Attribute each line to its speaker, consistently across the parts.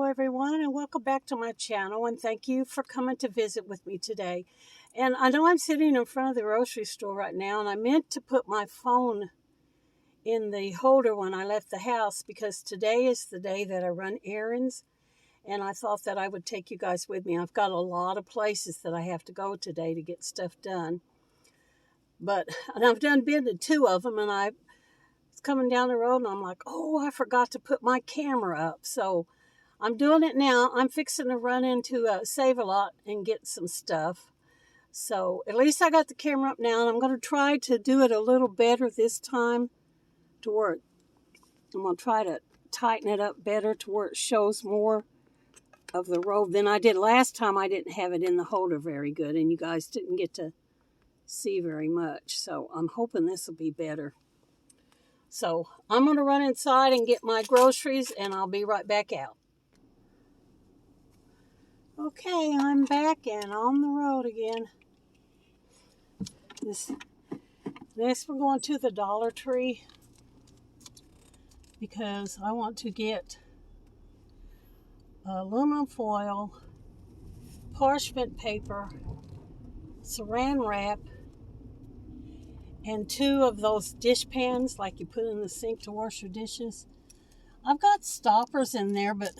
Speaker 1: everyone, and welcome back to my channel, and thank you for coming to visit with me today. And I know I'm sitting in front of the grocery store right now, and I meant to put my phone in the holder when I left the house because today is the day that I run errands, and I thought that I would take you guys with me. I've got a lot of places that I have to go today to get stuff done, and I've been to two of them, and I was coming down the road, and I'm like, oh, I forgot to put my camera up, so I'm doing it now. I'm fixing to run into Save-A-Lot and get some stuff. So at least I got the camera up now, and I'm going to try to do it a little better this time to where I'm going to try to tighten it up better to where it shows more of the road than I did last time. I didn't have it in the holder very good, and you guys didn't get to see very much. So I'm hoping this will be better. So I'm going to run inside and get my groceries, and I'll be right back out. Okay, I'm back and on the road again. Next we're going to the Dollar Tree because I want to get aluminum foil, parchment paper, saran wrap, and 2 of those dish pans like you put in the sink to wash your dishes. I've got stoppers in there, but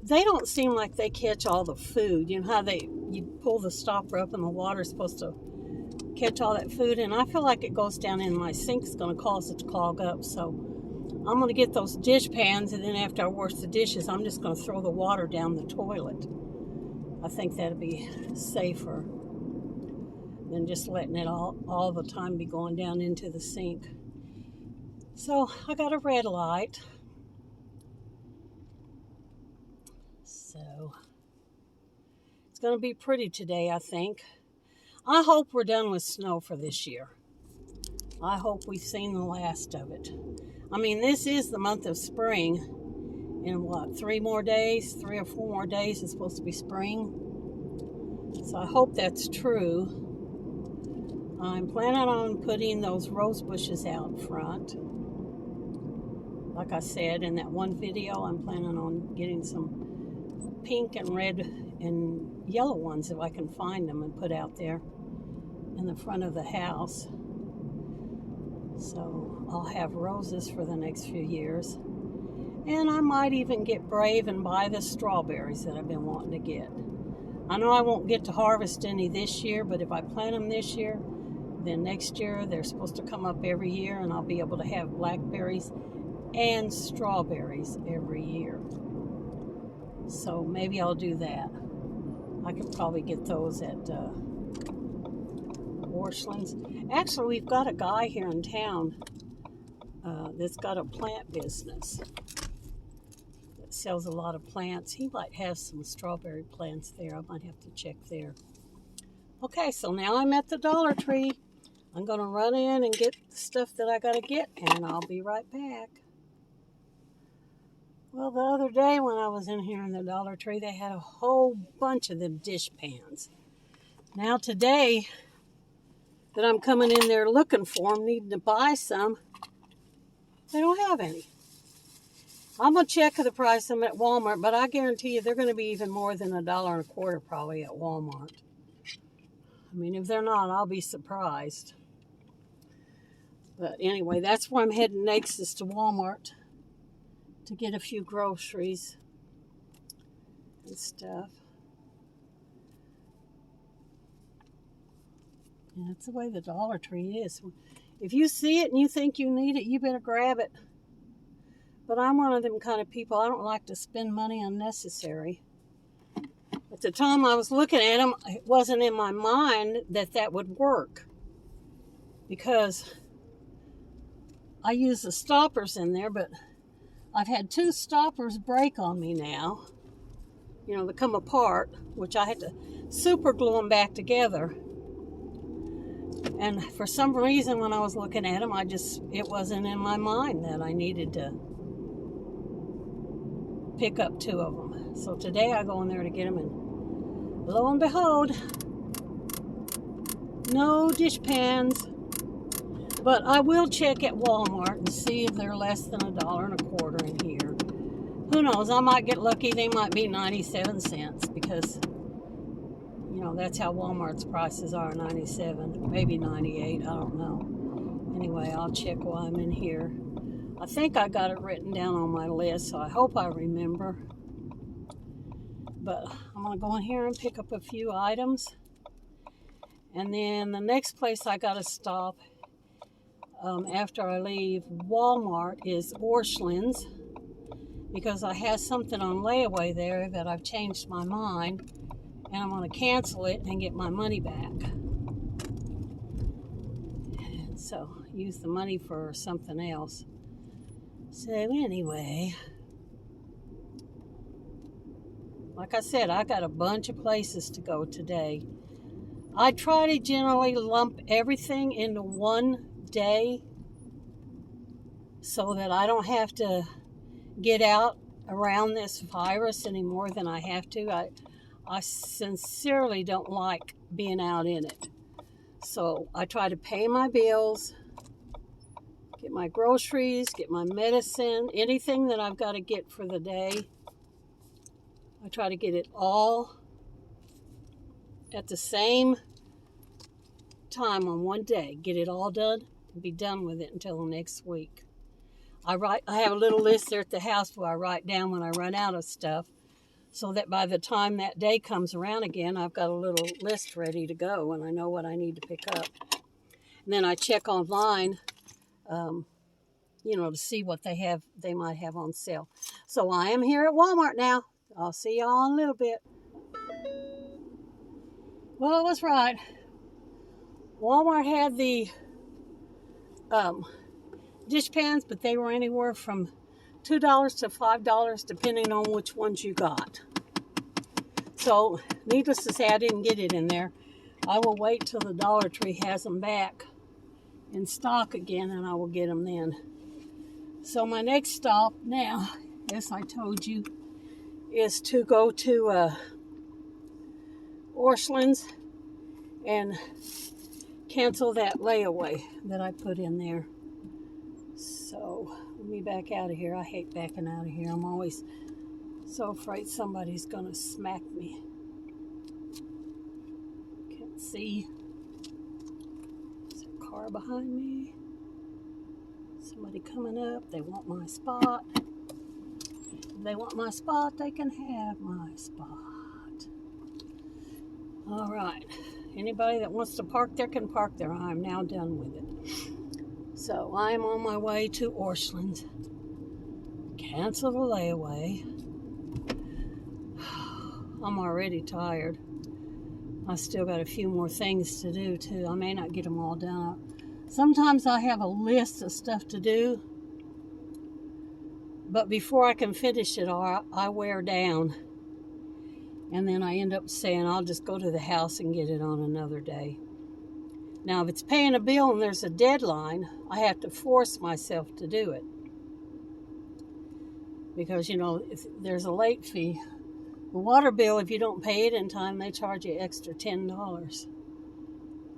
Speaker 1: they don't seem like they catch all the food. You know how you pull the stopper up and the water's supposed to catch all that food, and I feel like it goes down in my sink. It's going to cause it to clog up. So I'm going to get those dish pans, and then after I wash the dishes, I'm just going to throw the water down the toilet. I think that'd be safer than just letting it all the time be going down into the sink. So I got a red light. So it's going to be pretty today, I think. I hope we're done with snow for this year. I hope we've seen the last of it. I mean, this is the month of spring. In what, 3 or 4 more days is supposed to be spring. So I hope that's true. I'm planning on putting those rose bushes out front. Like I said in that one video, I'm planning on getting some pink and red and yellow ones if I can find them and put out there in the front of the house. So I'll have roses for the next few years. And I might even get brave and buy the strawberries that I've been wanting to get. I know I won't get to harvest any this year, but if I plant them this year, then next year they're supposed to come up every year, and I'll be able to have blackberries and strawberries every year. So maybe I'll do that. I could probably get those at Warshlands. Actually, we've got a guy here in town that's got a plant business that sells a lot of plants. He might have some strawberry plants there. I might have to check there. Okay, so now I'm at the Dollar Tree. I'm going to run in and get the stuff that I got to get, and I'll be right back. Well, the other day when I was in here in the Dollar Tree, they had a whole bunch of them dish pans. Now today that I'm coming in there looking for them, needing to buy some, they don't have any. I'm going to check the price of them at Walmart, but I guarantee you they're going to be even more than $1.25 probably at Walmart. I mean, if they're not, I'll be surprised. But anyway, that's where I'm heading next, is to Walmart to get a few groceries and stuff. And that's the way the Dollar Tree is. If you see it and you think you need it, you better grab it. But I'm one of them kind of people. I don't like to spend money unnecessary. At the time I was looking at them, it wasn't in my mind that that would work, because I use the stoppers in there, but I've had 2 stoppers break on me now. You know, they come apart, which I had to super glue them back together. And for some reason, when I was looking at them, it wasn't in my mind that I needed to pick up 2 of them. So today I go in there to get them, and lo and behold, no dish pans. But I will check at Walmart and see if they're less than $1.25 in here. who knows, I might get lucky. They might be 97 cents because, that's how Walmart's prices are, 97, maybe 98, I don't know. Anyway, I'll check while I'm in here. I think I got it written down on my list, so I hope I remember. But I'm going to go in here and pick up a few items. And then the next place I got to stop after I leave Walmart is Orscheln's, because I have something on layaway there that I've changed my mind, and I'm going to cancel it and get my money back. And so use the money for something else. So anyway, like I said, I got a bunch of places to go today. I try to generally lump everything into one day so that I don't have to get out around this virus any more than I have to. I sincerely don't like being out in it. So I try to pay my bills, get my groceries, get my medicine, anything that I've got to get for the day. I try to get it all at the same time on one day. Get it all done and be done with it until the next week. I have a little list there at the house where I write down when I run out of stuff, so that by the time that day comes around again, I've got a little list ready to go and I know what I need to pick up. And then I check online, to see what they might have on sale. So I am here at Walmart now. I'll see y'all in a little bit. Well, I was right. Walmart had the dish pans, but they were anywhere from $2 to $5 depending on which ones you got. So needless to say, I didn't get it in there. I will wait till the Dollar Tree has them back in stock again, and I will get them then. So my next stop now, as I told you, is to go to Orscheln's and cancel that layaway that I put in there. So let me back out of here. I hate backing out of here. I'm always so afraid somebody's going to smack me. Can't see. There's a car behind me. Somebody coming up. They want my spot. If they want my spot, they can have my spot. All right. Anybody that wants to park there can park there. I'm now done with it. So I am on my way to Orscheln's. Cancel the layaway. I'm already tired. I still got a few more things to do too. I may not get them all done. Sometimes I have a list of stuff to do, but before I can finish it all, I wear down. And then I end up saying, I'll just go to the house and get it on another day. Now, if it's paying a bill and there's a deadline, I have to force myself to do it. Because, if there's a late fee. The water bill, if you don't pay it in time, they charge you extra $10.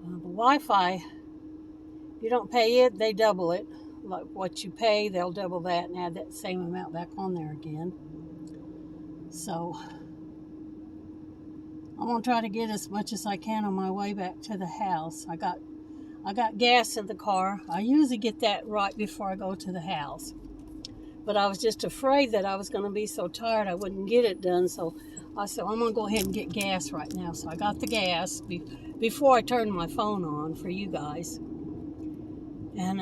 Speaker 1: The Wi-Fi, if you don't pay it, they double it. Like what you pay, they'll double that and add that same amount back on there again. So I'm going to try to get as much as I can on my way back to the house. I got gas in the car. I usually get that right before I go to the house. But I was just afraid that I was going to be so tired I wouldn't get it done. So I said, I'm going to go ahead and get gas right now. So I got the gas before I turned my phone on for you guys. And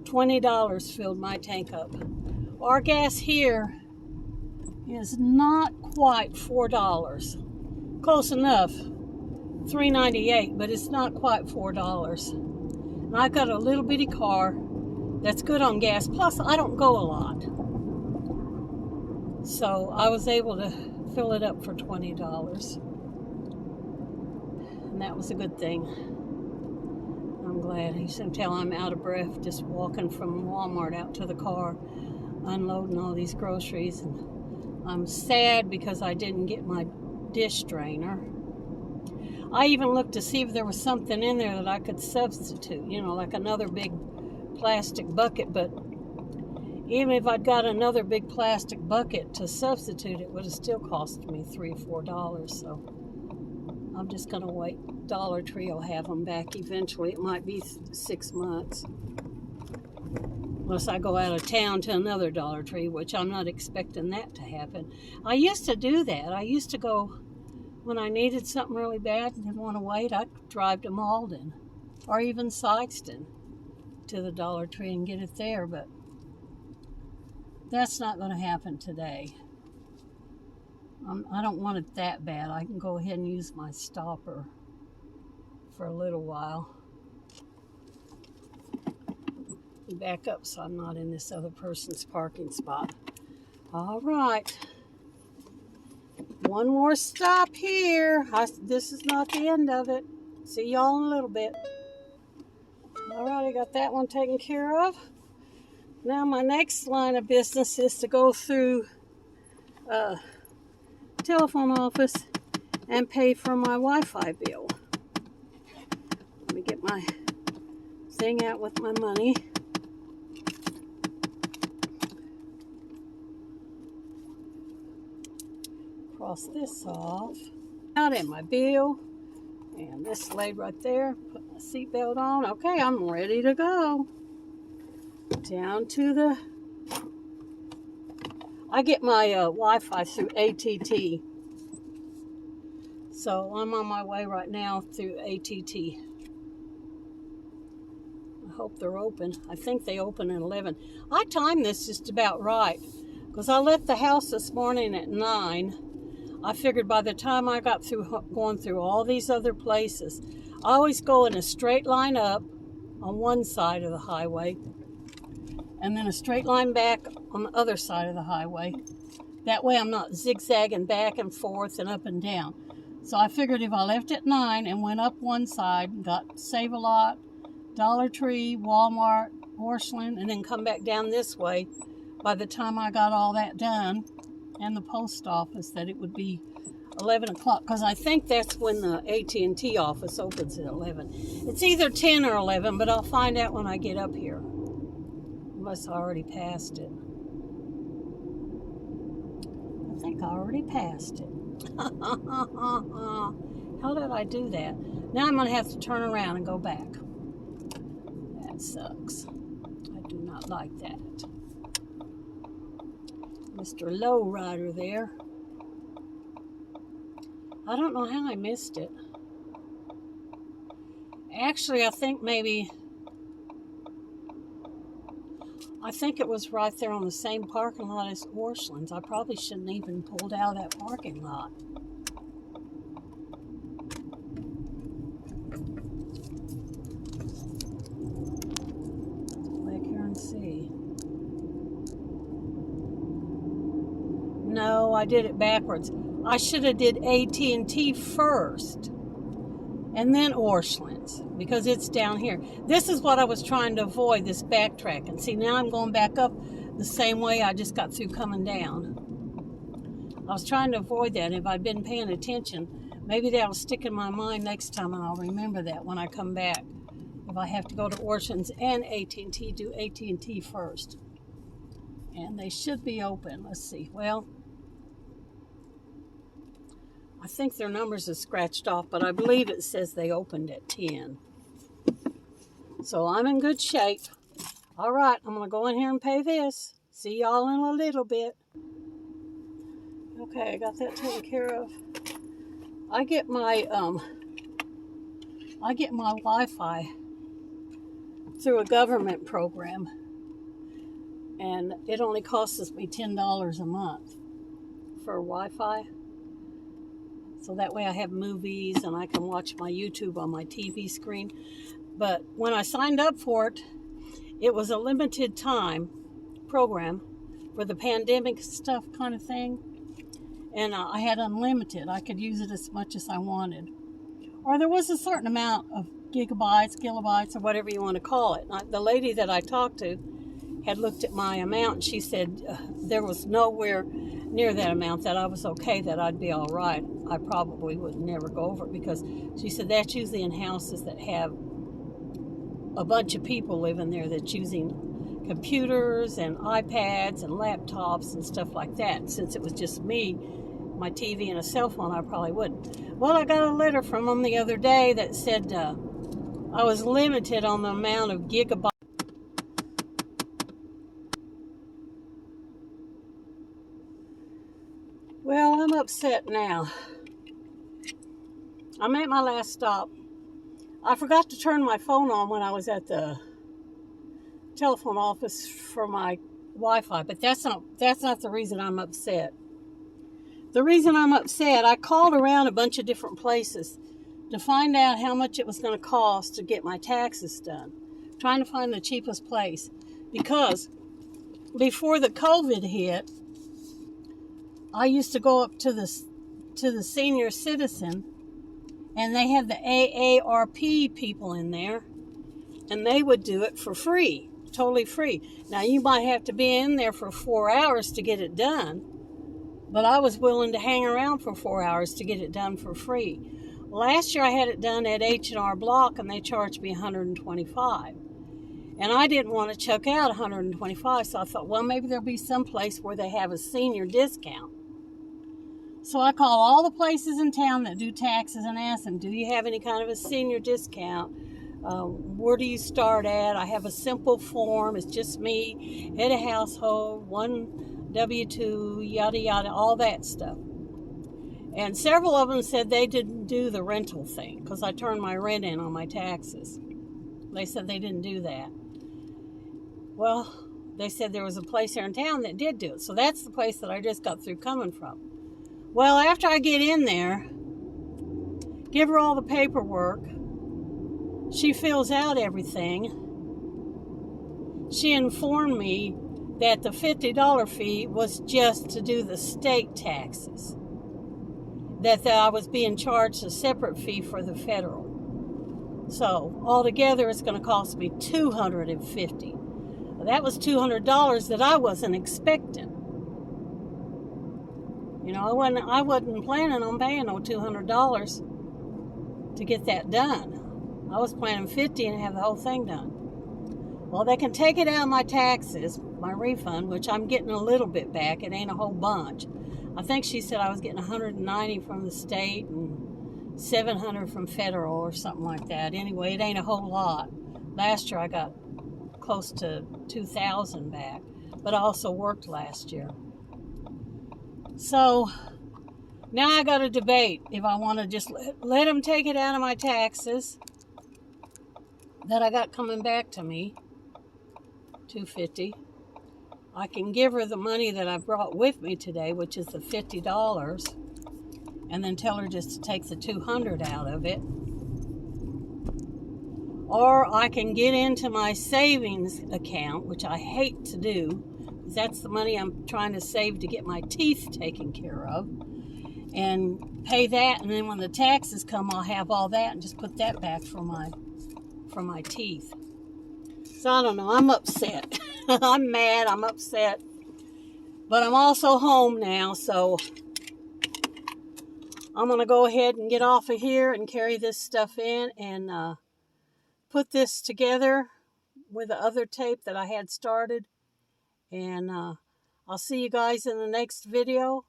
Speaker 1: $20 filled my tank up. Our gas here is not quite $4. Close enough. $3.98, but it's not quite $4. And I've got a little bitty car that's good on gas. Plus, I don't go a lot. So I was able to fill it up for $20. And that was a good thing. I'm glad. You can tell I'm out of breath just walking from Walmart out to the car, unloading all these groceries. And I'm sad because I didn't get my dish drainer. I even looked to see if there was something in there that I could substitute, like another big plastic bucket, but Even if I'd got another big plastic bucket to substitute, it would have still cost me $3 or $4. So I'm just going to wait. Dollar Tree will have them back eventually. It might be 6 months. Unless I go out of town to another Dollar Tree, which I'm not expecting that to happen. I used to do that. I used to go, when I needed something really bad and didn't want to wait, I'd drive to Malden or even Sikeston to the Dollar Tree and get it there. But that's not going to happen today. I don't want it that bad. I can go ahead and use my stopper for a little while. Back up so I'm not in this other person's parking spot. All right. One more stop here. This is not the end of it. See y'all in a little bit. All right, I got that one taken care of. Now my next line of business is to go through telephone office and pay for my Wi-Fi bill. Let me get my thing out with my money. Cross this off. Out in my bill. And this laid right there. Put my seatbelt on. Okay, I'm ready to go. Down to the... I get my Wi-Fi through AT&T. So I'm on my way right now through AT&T. I hope they're open. I think they open at 11. I timed this just about right. Because I left the house this morning at 9. I figured by the time I got through going through all these other places, I always go in a straight line up on one side of the highway and then a straight line back on the other side of the highway. That way I'm not zigzagging back and forth and up and down. So I figured if I left at 9 and went up one side and got Save-A-Lot, Dollar Tree, Walmart, Orscheln, and then come back down this way, by the time I got all that done, and the post office, that it would be 11 o'clock, because I think that's when the AT&T office opens at 11. It's either 10 or 11, but I'll find out when I get up here. Unless I already passed it. I think I already passed it. How did I do that? Now I'm going to have to turn around and go back. That sucks. I do not like that. Mr. Lowrider there. I don't know how I missed it. Actually, I think it was right there on the same parking lot as Orscheln's. I probably shouldn't even pulled out of that parking lot. Back here and see. No, I did it backwards. I should have did AT&T first and then Orscheln's, because it's down here. This is what I was trying to avoid, this backtracking. See, now I'm going back up the same way I just got through coming down. I was trying to avoid that. If I'd been paying attention, maybe that'll stick in my mind next time, and I'll remember that when I come back. If I have to go to Orscheln's and AT&T, do AT&T first. And they should be open. Let's see. Well, I think their numbers are scratched off, but I believe it says they opened at 10. So I'm in good shape. All right, I'm going to go in here and pay this. See y'all in a little bit. Okay, I got that taken care of. I get my Wi-Fi through a government program, and it only costs me $10 a month for Wi-Fi. So that way I have movies and I can watch my YouTube on my TV screen. But when I signed up for it, it was a limited time program for the pandemic stuff kind of thing. And I had unlimited. I could use it as much as I wanted. Or there was a certain amount of gigabytes, kilobytes, or whatever you want to call it. The lady that I talked to had looked at my amount, and she said there was nowhere near that amount, that I was okay, that I'd be all right. I probably would never go over it, because she said that's usually in houses that have a bunch of people living there that's using computers and iPads and laptops and stuff like that. Since it was just me, my TV and a cell phone, I probably wouldn't. Well, I got a letter from them the other day that said I was limited on the amount of gigabytes. Well, I'm upset now. I'm at my last stop. I forgot to turn my phone on when I was at the telephone office for my Wi-Fi, but that's not the reason I'm upset. The reason I'm upset, I called around a bunch of different places to find out how much it was going to cost to get my taxes done. Trying to find the cheapest place. Because before the COVID hit, I used to go up to the senior citizen, and they had the AARP people in there, and they would do it for free, totally free. Now, you might have to be in there for 4 hours to get it done, but I was willing to hang around for 4 hours to get it done for free. Last year I had it done at H&R Block, and they charged me $125. And I didn't want to chuck out $125, so I thought, well, maybe there'll be some place where they have a senior discount. So I called all the places in town that do taxes and asked them, do you have any kind of a senior discount? Where do you start at? I have a simple form. It's just me, head of household, one W-2, yada, yada, all that stuff. And several of them said they didn't do the rental thing because I turned my rent in on my taxes. They said they didn't do that. Well, they said there was a place here in town that did do it. So that's the place that I just got through coming from. Well, after I get in there, give her all the paperwork, she fills out everything. She informed me that the $50 fee was just to do the state taxes. That I was being charged a separate fee for the federal. So, altogether, it's going to cost me $250. Well, that was $200 that I wasn't expecting. You know, I wasn't planning on paying no $200 to get that done. I was planning $50 and have the whole thing done. Well, they can take it out of my taxes, my refund, which I'm getting a little bit back. It ain't a whole bunch. I think she said I was getting $190 from the state and $700 from federal or something like that. Anyway, it ain't a whole lot. Last year I got close to $2,000 back, but I also worked last year. So now I got to debate if I want to just let them take it out of my taxes that I got coming back to me, $250. I can give her the money that I brought with me today, which is the $50, and then tell her just to take the $200 out of it. Or I can get into my savings account, which I hate to do, because that's the money I'm trying to save to get my teeth taken care of, and pay that, and then when the taxes come, I'll have all that and just put that back for my teeth. So I don't know, I'm upset. I'm mad, I'm upset. But I'm also home now, so I'm going to go ahead and get off of here and carry this stuff in and put this together with the other tape that I had started. And I'll see you guys in the next video.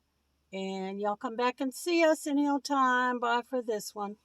Speaker 1: And y'all come back and see us any old time. Bye for this one.